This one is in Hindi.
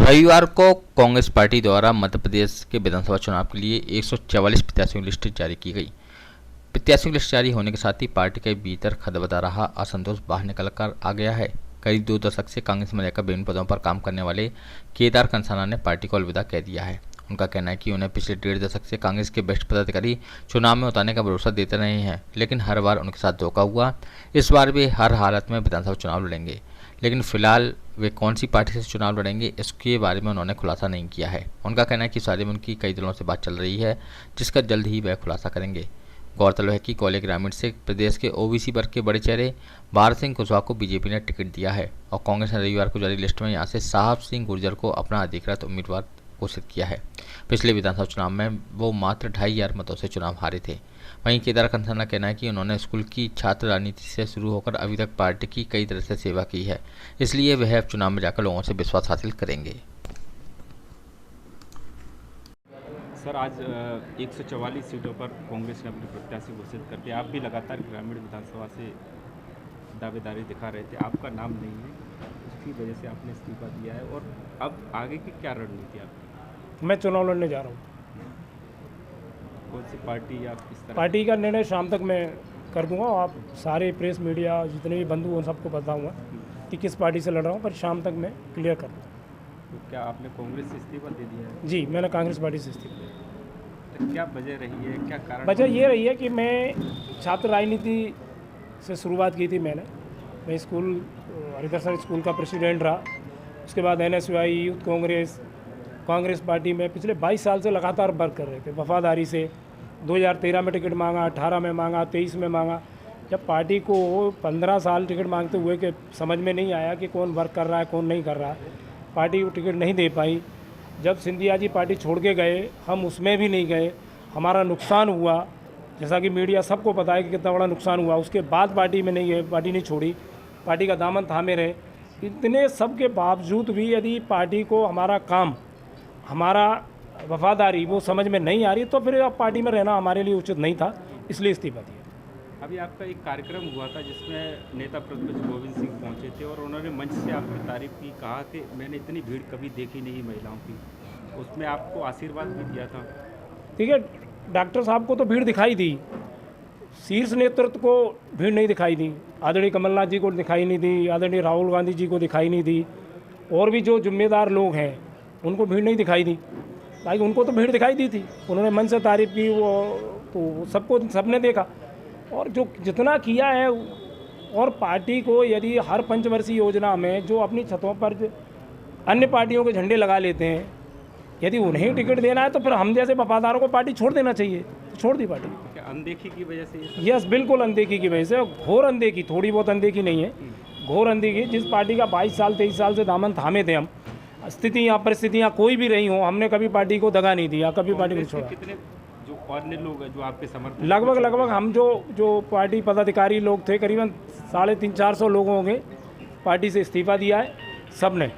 रविवार को कांग्रेस पार्टी द्वारा मध्य प्रदेश के विधानसभा चुनाव के लिए 144 प्रत्याशियों की लिस्ट जारी की गई। प्रत्याशियों की लिस्ट जारी होने के साथ ही पार्टी के भीतर खदबदा रहा असंतोष बाहर निकल कर आ गया है। करीब 2 दशक से कांग्रेस में रहकर विभिन्न पदों पर काम करने वाले केदार कंसाना ने पार्टी को अलविदा कह दिया है। उनका कहना है कि उन्हें पिछले 1.5 दशक से कांग्रेस के बेस्ट पदाधिकारी चुनाव में उतारने का भरोसा देते रहे हैं, लेकिन हर बार उनके साथ धोखा हुआ। इस बार वे हर हालत में विधानसभा चुनाव लड़ेंगे, लेकिन फिलहाल वे कौन सी पार्टी से चुनाव लड़ेंगे इसके बारे में उन्होंने खुलासा नहीं किया है। उनका कहना है कि इस बारे में उनकी कई दिनों से बात चल रही है, जिसका जल्द ही वह खुलासा करेंगे। गौरतलब है कि कोले ग्रामीण से प्रदेश के ओबीसी वर्ग के बड़े चेहरे भारत सिंह कुशवाहा को बीजेपी ने टिकट दिया है और कांग्रेस ने रविवार को जारी लिस्ट में यहां से साहब सिंह गुर्जर को अपना अधिकृत उम्मीदवार घोषित किया है। पिछले विधानसभा चुनाव में वो मात्र 2500 मतों से चुनाव हारे थे। वहीं केदार कंसाना का कहना है कि उन्होंने स्कूल की छात्र राजनीति से शुरू होकर अभी तक पार्टी की कई तरह से सेवा की है, इसलिए वह अब चुनाव में जाकर लोगों से विश्वास हासिल करेंगे। सर, आज 144 सीटों पर कांग्रेस ने अपने प्रत्याशी घोषित कर दिया। आप भी लगातार ग्रामीण विधानसभा से दावेदारी दिखा रहे थे, आपका नाम नहीं है, उसकी वजह से आपने इस्तीफा दिया है और अब आगे की क्या रणनीति आपकी? मैं चुनाव लड़ने जा रहा हूँ। कौन सी पार्टी या किस तरह? पार्टी का निर्णय शाम तक मैं कर दूंगा। आप सारे प्रेस मीडिया जितने भी बंधु हैं सबको बताऊंगा कि किस पार्टी से लड़ रहा हूँ, पर शाम तक मैं क्लियर कर दूँगा। तो क्या आपने कांग्रेस से इस्तीफा दे दिया है? जी, मैंने कांग्रेस पार्टी से इस्तीफा दिया। तो क्या वजह रही है, क्या कारण? वजह ये रही है कि मैं छात्र राजनीति से शुरुआत की थी। मैं स्कूल हरिदर्शन स्कूल का प्रेसिडेंट रहा। उसके बाद NSY यूथ कांग्रेस पार्टी में पिछले 22 साल से लगातार वर्क कर रहे थे वफादारी से। 2013 में टिकट मांगा, 18 में मांगा, 23 में मांगा। जब पार्टी को 15 साल टिकट मांगते हुए कि समझ में नहीं आया कि कौन वर्क कर रहा है कौन नहीं कर रहा है, पार्टी को टिकट नहीं दे पाई। जब सिंधिया जी पार्टी छोड़ के गए, हम उसमें भी नहीं गए, हमारा नुकसान हुआ। जैसा कि मीडिया सबको पता है कि कितना बड़ा नुकसान हुआ। उसके बाद पार्टी में नहीं गए, पार्टी नहीं छोड़ी, पार्टी का दामन थामे रहे। इतने सब के बावजूद भी यदि पार्टी को हमारा काम, हमारा वफादारी वो समझ में नहीं आ रही, तो फिर अब पार्टी में रहना हमारे लिए उचित नहीं था, इसलिए इस्तीफा दिया। अभी आपका एक कार्यक्रम हुआ था जिसमें नेता प्रतिपक्ष गोविंद सिंह पहुंचे थे और उन्होंने मंच से आपकी तारीफ की, कहा कि मैंने इतनी भीड़ कभी देखी नहीं महिलाओं की। उसमें आपको आशीर्वाद भी दिया था। ठीक है, डॉक्टर साहब को तो भीड़ दिखाई दी, शीर्ष नेतृत्व को भीड़ नहीं दिखाई दी। आदरणीय कमलनाथ जी को दिखाई नहीं दी, आदरणीय राहुल गांधी जी को दिखाई नहीं दी, और भी जो जिम्मेदार लोग हैं उनको भीड़ नहीं दिखाई दी। भाई उनको तो भीड़ दिखाई दी थी, उन्होंने मन से तारीफ की, वो तो सबने देखा। और जो जितना किया है, और पार्टी को यदि हर पंचवर्षीय योजना में जो अपनी छतों पर अन्य पार्टियों के झंडे लगा लेते हैं, यदि उन्हें टिकट देना है तो फिर हम जैसे वफादारों को पार्टी छोड़ देना चाहिए। तो छोड़ दी पार्टी। क्या अनदेखी की वजह से? यस, बिल्कुल अनदेखी की वजह से, घोर अनदेखी, थोड़ी बहुत अनदेखी नहीं है, घोर अनदेखी। जिस पार्टी का 22 साल 23 साल से दामन थामे थे हम, स्थितियाँ परिस्थितियाँ कोई भी रही हों, हमने कभी पार्टी को दगा नहीं दिया, कभी पार्टी को छोड़ा। कितने जो अन्य लोग हैं जो आपके समर्थन? लगभग हम जो पार्टी पदाधिकारी लोग थे, करीबन 350-400 लोगों ने पार्टी से इस्तीफा दिया है, सब ने।